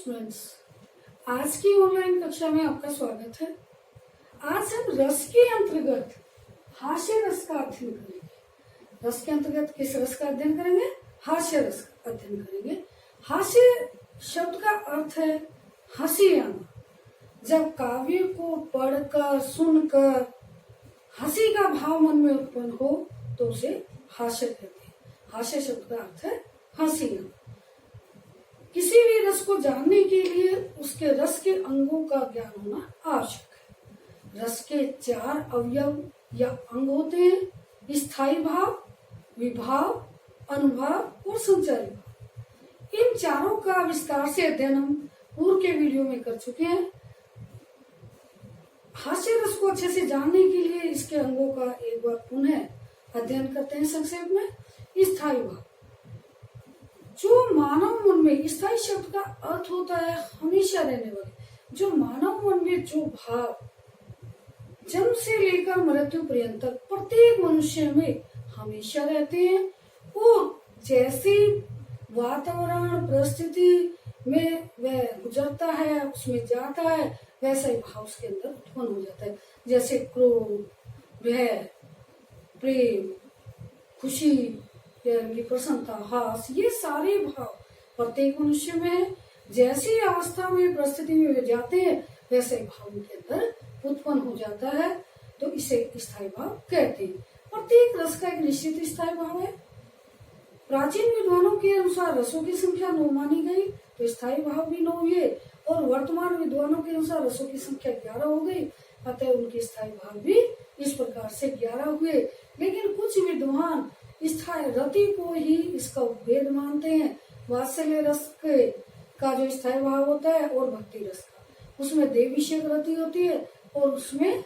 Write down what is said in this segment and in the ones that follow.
Students, आज की online कक्षा में आपका स्वागत है। आज हम रस के अंतर्गत हास्य रस का अध्ययन करेंगे। रस के अंतर्गत किस रस का अध्ययन करेंगे? हास्य रस का अध्ययन करेंगे। हास्य शब्द का अर्थ है हंसी आना। जब काव्य को पढ़कर सुनकर हंसी का भाव मन में उत्पन्न हो तो उसे हास्य कहते हैं। हास्य शब्द का अर्थ है हंसी आना। किसी भी रस को जानने के लिए उसके रस के अंगों का ज्ञान होना आवश्यक है। रस के 4 अवयव या अंग होते हैं: स्थायी भाव, विभाव, अनुभाव और संचारी भाव। इन चारों का विस्तार से अध्ययन हम पूर्व के वीडियो में कर चुके हैं। हास्य रस को अच्छे से जानने के लिए इसके अंगों का एक बार पुनः अध्ययन करते हैं संक्षेप में। स्थायी भाव, जो मानव मन में, स्थायी शब्द का अर्थ होता है हमेशा रहने वाले। जो मानव मन में जो भाव जन्म से लेकर मृत्यु पर्यंत तक प्रत्येक मनुष्य में हमेशा रहते हैं और जैसे वातावरण परिस्थिति में वह गुजरता है, उसमें जाता है, वैसा ही भाव उसके अंदर उत्पन्न हो जाता है। जैसे क्रोध, भय, प्रेम, खुशी, प्रसन्नता, हास, ये सारे भाव प्रत्येक मनुष्य में है। जैसी अवस्था में परिस्थिति में वे जाते हैं वैसे भाव उनके अंदर उत्पन्न हो जाता है, तो इसे स्थायी भाव कहते हैं। प्रत्येक रस का एक निश्चित स्थायी भाव है। प्राचीन विद्वानों के अनुसार रसों की संख्या 9 मानी गई, तो स्थायी भाव भी 9 हुए, और वर्तमान विद्वानों के अनुसार रसों की संख्या 11 हो गई, अतः उनके स्थायी भाव भी इस प्रकार से 11 हुए। लेकिन कुछ विद्वान स्थायी रति को ही इसका उपभेद मानते हैं। वात्सल्य रस का जो स्थायी भाव होता है और भक्ति रस का, उसमें देव विषयक रति होती है और उसमें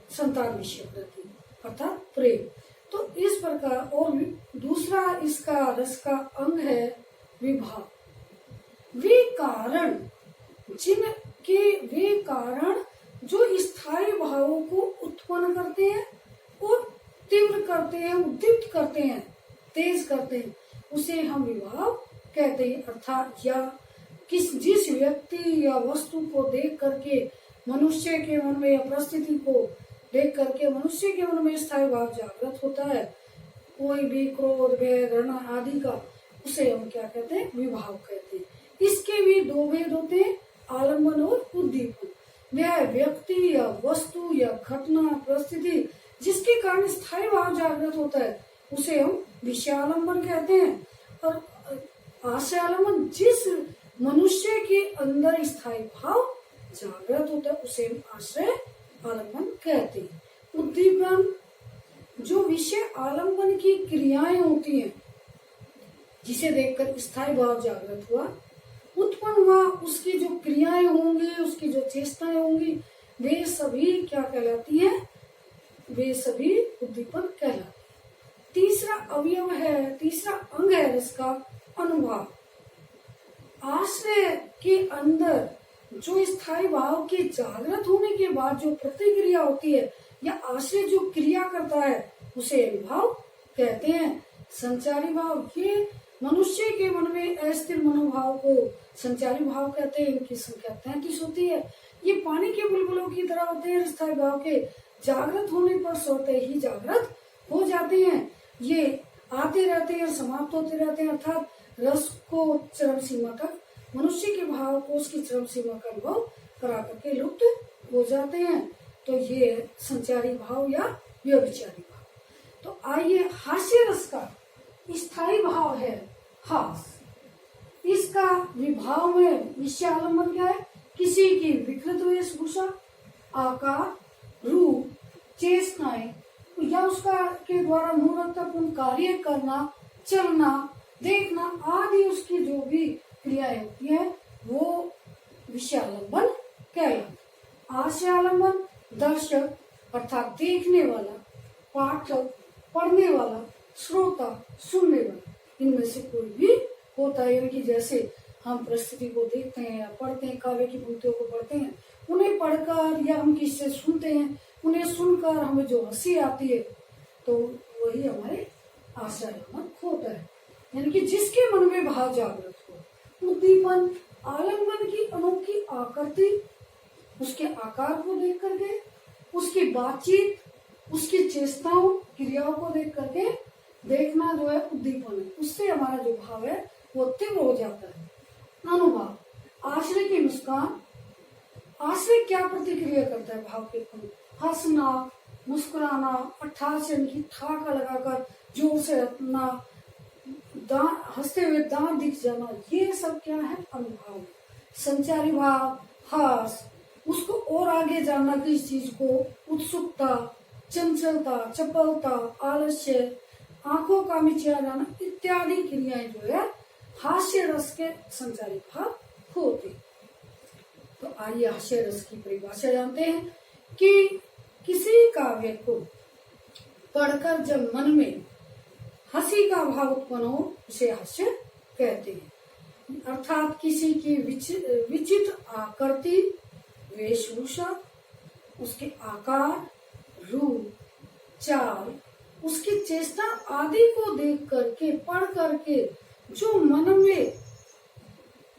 संतान विषयक रति अर्थात प्रेम। तो इस प्रकार, और दूसरा इसका रस का अंग है विभाव। वे कारण जो स्थायी भावों को उत्पन्न करते हैं और तीव्र करते हैं, उद्दीप्त करते हैं, तेज करते हैं, उसे हम विभाव कहते हैं। अर्थात या जिस व्यक्ति या वस्तु को देख करके मनुष्य के मन में, या परिस्थिति को देख करके मनुष्य के मन में स्थायी भाव जागृत होता है, कोई भी क्रोध, भय, घृणा आदि का, उसे हम क्या कहते हैं? विभाव कहते हैं। इसके भी 2 भेद होते हैं, आलम्बन और उद्दीपन। वह व्यक्ति या वस्तु या घटना, परिस्थिति जिसके कारण स्थायी भाव जागृत होता है उसे हम विषयालंबन कहते हैं, और आशयालंबन जिस मनुष्य के अंदर स्थायी भाव जागृत होता है उसे हम आश्रय आलंबन कहते हैं। उद्दीपन, जो विषय आलंबन की क्रियाएं होती हैं, जिसे देखकर स्थायी भाव जागृत हुआ, उत्पन्न हुआ, उसकी जो क्रियाएं होंगी, उसकी जो चेष्टाएं होंगी, वे सभी क्या कहलाती हैं? वे सभी उद्दीपन कहलाते हैं। तीसरा अवयव है, तीसरा अंग है इसका अनुभाव। आश्रय के अंदर जो स्थायी भाव के जागृत होने के बाद जो प्रतिक्रिया होती है, या आश्रय जो क्रिया करता है, उसे अनुभाव कहते हैं। संचारी भाव, ये मनुष्य के मन में अस्थिर मनोभाव को संचारी भाव कहते हैं। इनकी संख्या 33 होती है। ये पानी के बुलबुलों की तरह होते हैं। स्थायी भाव के जागृत होने पर स्वतः ही जागृत हो जाते हैं। ये आते रहते हैं, समाप्त होते रहते हैं, अर्थात रस को चरम सीमा तक, मनुष्य के भाव को उसकी चरम सीमा का अनुभव करा करके लुप्त हो जाते हैं। तो ये संचारी भाव या व्यभिचारी भाव। तो आइए, हास्य रस का स्थायी भाव है हास। इसका विभाव में विषयालंबन क्या है? किसी की विकृत वेशभूषा, आकार, रूप, चेष्टाएं, या उसका के द्वारा मूर्खतापूर्ण कार्य करना, चलना, देखना आदि, उसकी जो भी क्रियाएं होती है वो विषयालंबन कहलाता है। आशयालंबन, दर्शक अर्थात देखने वाला, पाठक पढ़ने वाला, श्रोता सुनने वाला, इनमें से कोई भी होता है। यानी कि जैसे हम परिस्थिति को देखते हैं या पढ़ते हैं, काव्य की पंक्तियों को पढ़ते हैं, उन्हें पढ़कर या हम किससे सुनते हैं, उन्हें सुनकर हमें जो हंसी आती है, तो वही हमारे आशयालंबन होता है। यानी कि जिसके मन में भाव जागृत हो। उद्दीपन, आलिंगन की अनोखी आकृति, उसके आकार को देख करके, उसकी बातचीत, उसकी चेष्टाओं क्रियाओं को देख करके देखना जो है उद्दीपन है, उससे हमारा जो भाव है वो तीव्र हो जाता है। अनुभाव, आश्रय की मुस्कान, आश्रय क्या प्रतिक्रिया करता है भाव के प्रति? हंसना, मुस्कुराना, अट्ठास की ठाका लगाकर जोर से हंसना, हंसते हुए दांत दिख जाना, ये सब क्या है? अनुभाव। संचारी भाव, हर्ष, उसको और आगे जानना किस चीज को, उत्सुकता, चंचलता, चपलता, आलस्य, आंखों का मिचिया जाना इत्यादि क्रियाएं जो है हास्य रस के संचारी भाव होते। तो आइए हास्य रस की परिभाषा जानते हैं कि किसी काव्य को पढ़कर जब मन में हंसी का भाव उत्पन्न हो उसे हास्य कहते हैं। अर्थात किसी की विचित्र आकृति, वेशभूषा, उसके आकार, रूप, चाल, उसकी चेष्टा आदि को देख करके, पढ़ करके जो मन में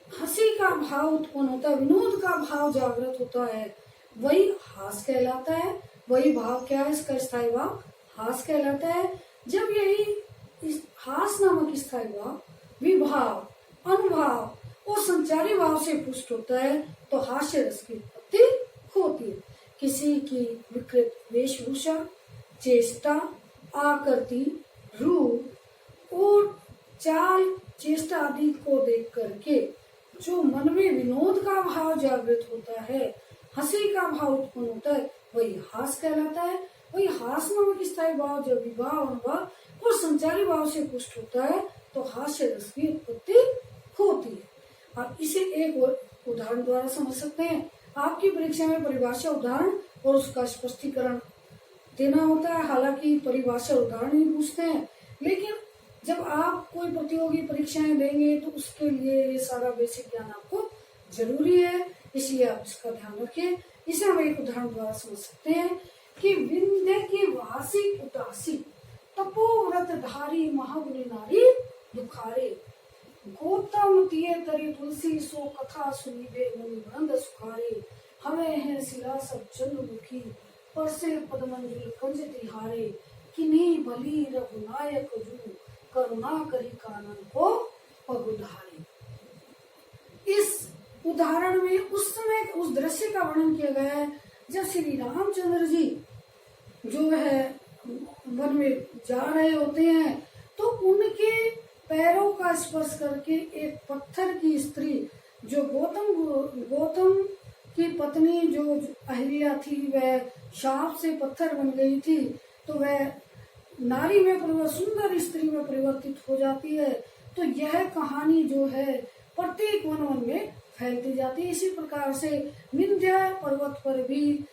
हंसी का भाव उत्पन्न होता है, विनोद का भाव जागृत होता है, वही हास कहलाता है। वही भाव क्या है? इसका स्थायी भाव हास कहलाता है। जब यही इस हास नामक स्थायी भाव विभाव, अनुभाव और संचारी भाव से पुष्ट होता है तो हास्य रस की उत्पत्ति होती है। किसी की विकृत वेशभूषा, चेष्टा, आकृति, रूप और चाल, चेष्टा आदि को देख करके जो मन में विनोद का भाव जागृत होता है, हंसी का भाव उत्पन्न होता है, वही हास कहलाता है। वही हास नामक स्थायी भाव जब विभाव, अनुभाव और संचारी भाव से पुष्ट होता है तो हास्य रस की उत्पत्ति होती है। आप इसे एक उदाहरण द्वारा समझ सकते हैं। आपकी परीक्षा में परिभाषा, उदाहरण और उसका स्पष्टीकरण देना होता है। हालांकि परिभाषा उदाहरण ही पूछते हैं, लेकिन जब आप कोई प्रतियोगी परीक्षाएं देंगे तो उसके लिए ये सारा बेसिक ज्ञान आपको जरूरी है, इसलिए आप इसका ध्यान रखें। इसे हम एक उदाहरण द्वारा समझ सकते हैं कि विंध्य की वासी उदासी, तपोव्रत धारी महागुणी नारी दुखारे, गौतम तिये तरी तुलसी सो कथा सुनी बे मुनि वृंद सुखारे, हमें है सिला सब चंद्रमुखी परसे पदमंजुल कंज तिहारे, किन्हीं बली रघुनायक जू करुणा करी कानन को पगुधारी। इस उदाहरण में उस समय उस दृश्य का वर्णन किया गया है जब श्री रामचंद्र जी जो है वन में जा रहे होते हैं तो उनके पैरों का स्पर्श करके एक पत्थर की स्त्री जो गौतम की पत्नी जो अहिल्या थी वह शाप से पत्थर बन गई थी, तो वह नारी में सुंदर स्त्री में परिवर्तित हो जाती है। तो यह कहानी जो है प्रत्येक वन में फैलती जाती है। इसी प्रकार से विंध्य पर्वत पर भी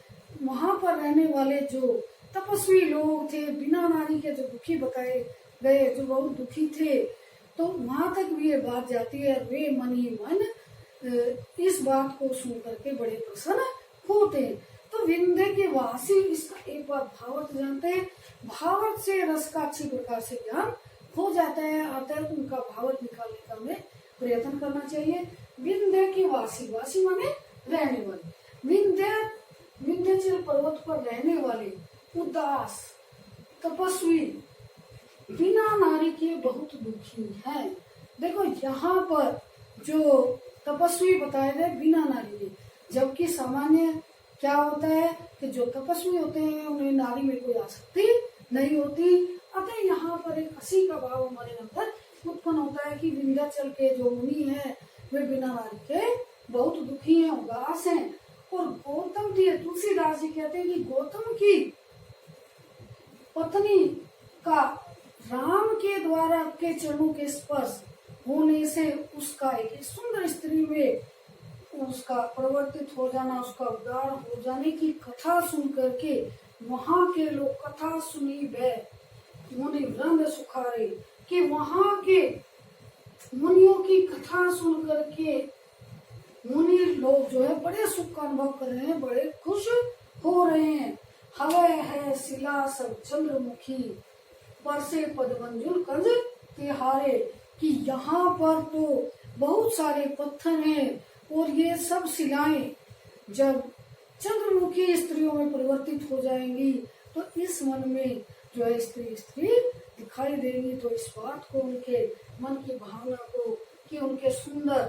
वहां पर रहने वाले जो तपस्वी लोग थे, बिना नारी के जो दुखी बताए गए, जो बहुत दुखी थे, तो वहां तक भी ये बात जाती है। वे मन ही मन इस बात को सुन करके बड़े प्रसन्न होते हैं। तो विंध्य के वासी, इसका एक बार भावार्थ जानते हैं। भावार्थ से रस का अच्छी प्रकार से ज्ञान हो जाता है, अतः उनका भावार्थ निकालने का हमें प्रयत्न करना चाहिए। विंध्य के वासी, वासी माने रहने वाले, विंध्याचल पर्वत पर रहने वाले उदास तपस्वी बिना नारी के बहुत दुखी हैं। देखो यहाँ पर जो तपस्वी बताए गए बिना नारी के, जबकि सामान्य क्या होता है कि जो तपस्वी होते हैं उन्हें नारी में कोई आसक्ति नहीं होती। अतः यहाँ पर एक हंसी का भाव हमारे अंदर उत्पन्न होता है कि विंध्याचल के जो मुनि हैं वे बिना नारी के बहुत दुखी हैं, उदास हैं। और गौतम जी, तुलसीदास जी कहते हैं कि गौतम की पत्नी का राम के द्वारा के चरणों के स्पर्श होने से उसका एक सुंदर स्त्री में उसका परिवर्तित हो जाना, उसका उद्धार हो जाने की कथा सुन करके वहां के लोग कथा सुनी वे मुनि वृंद सुखारे, कि वहां के मुनियों की कथा सुन करके मुनि लोग जो है बड़े सुख का अनुभव कर रहे हैं, बड़े खुश हो रहे हैं। हवे है शिला सब चंद्रमुखी परसे पदमंजुल कंज तिहारे, कि यहाँ पर तो बहुत सारे पत्थर हैं और ये सब शिलाएं जब चंद्रमुखी स्त्रियों में परिवर्तित हो जाएंगी तो इस मन में जो है स्त्री दिखाई देगी। तो इस बात को उनके मन की भावना को कि उनके सुंदर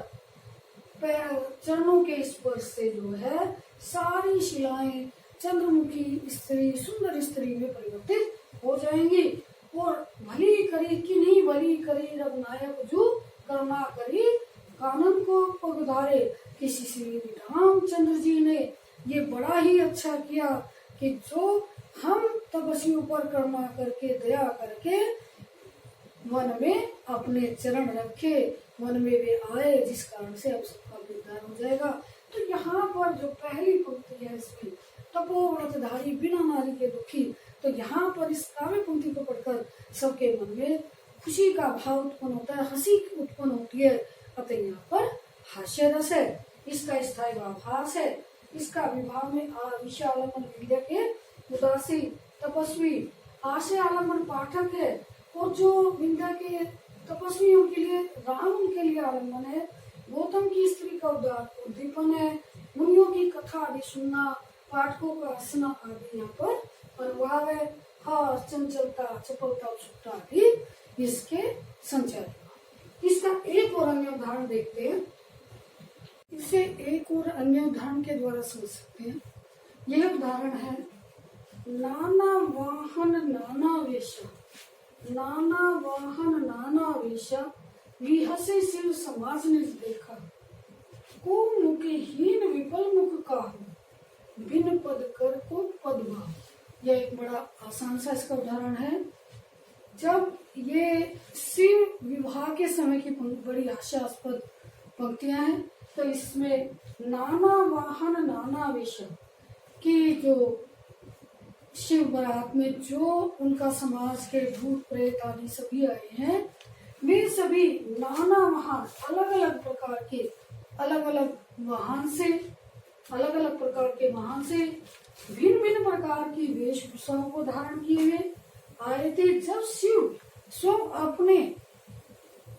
पैर चरणों के स्पर्श से जो है सारी शिलाएं चंद्रमुखी स्त्री सुंदर स्त्री में परिवर्तित हो जाएंगी। और भली करी कि नहीं भली करी रघुनायक जो करुणा करी कानन को पगधारे। किसी श्री रामचंद्र जी ने ये बड़ा ही अच्छा किया कि जो हम तपस्वियों पर करुणा करके दया करके मन में अपने चरण रखे, मन में वे आए जिस कारण से अब सबका उद्धार हो जाएगा। तो यहाँ पर जो पहली पंक्ति है इसमें तपोव्रतधारी बिना नारी के दुखी, तो यहाँ पर इस काव्य पंक्ति को पढ़कर सबके मन में खुशी का भाव उत्पन्न होता है, हंसी उत्पन्न होती है। अतः यहाँ पर हास्य रस है, इसका स्थायी आभास है, इसका विभाव में विषयालंबन विद्या के उदासी तपस्वी आशय आलम्बन पाठक है। और जो विद्या के तपस्वियों के लिए राम उनके लिए आलम्बन है, गौतम की स्त्री का उद्दीपन है, मुनियों की कथा आदि सुनना, पाठकों का हंसना आदि यहाँ पर अनुभाव है। हास चंचलता चपलता उत्सुकता आदि इसके संचार। इसका एक और अन्य उदाहरण देखते हैं, इसे एक और अन्य उदाहरण के द्वारा समझ सकते हैं। यह उदाहरण है नाना वाहन नाना वेश, नाना वाहन नाना वेश विहसे शिव समाज ने देखा, को मुखे हीन विपल मुख काहू, बिन पद कर को पद भाव। यह एक बड़ा आसान सा इसका उदाहरण है। जब ये शिव विवाह के समय की बड़ी हास्यास्पद पंक्तियां हैं, तो इसमें नाना वाहन नाना वेश की जो शिव बारात में जो उनका समाज के भूत प्रेत आदि सभी आए हैं, वे सभी नाना वाहन अलग अलग प्रकार के अलग अलग वाहन से अलग अलग प्रकार के वाहन से भिन्न भिन्न प्रकार की वेशभूषाओं को धारण किए हुए आए थे। जब शिव स्वयं अपने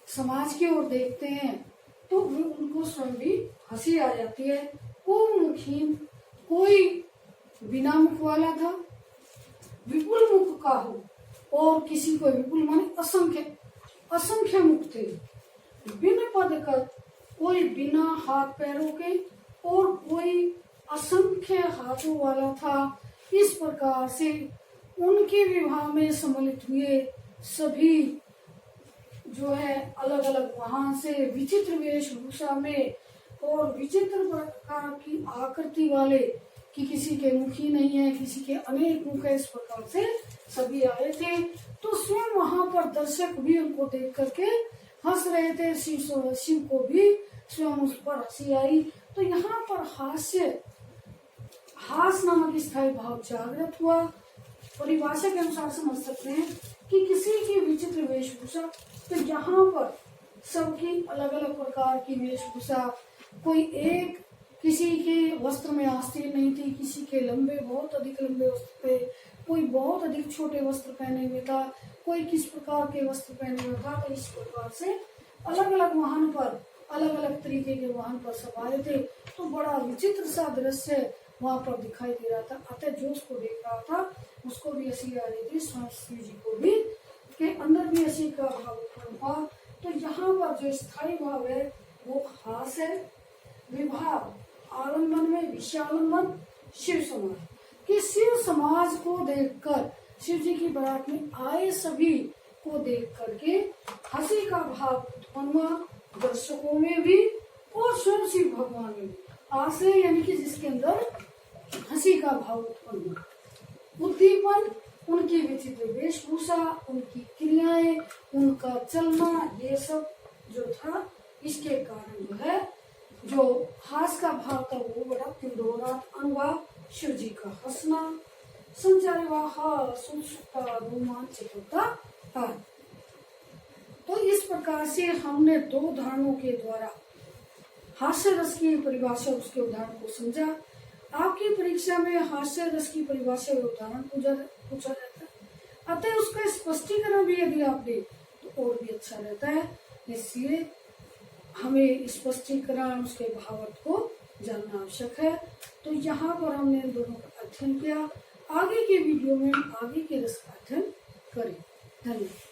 समाज की ओर देखते हैं तो वे उनको स्वयं भी हंसी आ जाती है। को मुखीन, कोई बिना मुख वाला था, विपुल मुख का हो, और किसी को विपुल माने असंख्य असंख्य मुख थे, बिन पद कर, कोई बिना हाथ पैरों के और कोई असंख्य हाथों वाला था। इस प्रकार से उनके विवाह में सम्मिलित हुए सभी जो है अलग अलग वाहन से विचित्र वेशभूषा में और विचित्र प्रकार की आकृति वाले, कि किसी के मुख ही नहीं है, किसी के अनेक मुख है, इस प्रकार से सभी आए थे। तो स्वयं वहां पर दर्शक भी उनको देख करके हंस रहे थे। शिव को भी स्वयं उस पर हंसी आई। तो यहाँ पर हास नामक स्थायी भाव जागृत हुआ। परिभाषा के अनुसार समझ सकते हैं कि किसी की विचित्र वेशभूषा, तो यहाँ पर सबकी अलग अलग प्रकार की वेशभूषा, कोई एक किसी के वस्त्र में आस्तीन नहीं थी, किसी के लंबे बहुत अधिक लंबे वस्त्र थे, कोई बहुत अधिक छोटे वस्त्र पहने हुए था, कोई किस प्रकार के वस्त्र पहने हुए था। तो इस प्रकार से अलग अलग वाहन पर अलग अलग तरीके के वाहन पर सब आए थे। तो बड़ा विचित्र सा दृश्य वहां पर दिखाई दे रहा था। अतः जो उसको देख रहा था उसको भी हंसी आ रही थी, शिव जी को भी के अंदर भी हंसी का भाव उत्पन्न हुआ। तो यहाँ पर जो स्थायी भाव है वो हास है, विभाव आलम्बन में विषयालंबन शिव समाज, कि शिव समाज को देखकर, शिव जी की बारात में आए सभी को देख करके हंसी का भाव उत्पन्न हुआ, दर्शकों में भी और स्वयं शिव भगवान में भी। आश्रय यानी कि जिसके अंदर हंसी का भाव उत्पन्न हुआ। उद्दीपन उनकी विचित्र वेशभूषा, उनकी क्रियाएं, उनका चलना, ये सब जो था इसके कारण जो है जो हास का भाव था वो बड़ा तीव्र अनुभाव। शिव जी का हंसना, संचारी उत्सुकता, रोमांचकता आदि। तो इस प्रकार से हमने दो उदाहरणों के द्वारा हास्य रस की परिभाषा, उसके उदाहरण को समझा। आपकी परीक्षा में हास्य रस की परिभाषा और उदाहरण पूछा जाता है, अतः उसका स्पष्टीकरण भी यदि आप दे तो और भी अच्छा रहता है। इसलिए हमें स्पष्टीकरण उसके भावार्थ को जानना आवश्यक है। तो यहाँ पर हमने इन दोनों का अध्ययन किया। आगे के वीडियो में आगे के रस का अध्ययन करें। धन्यवाद।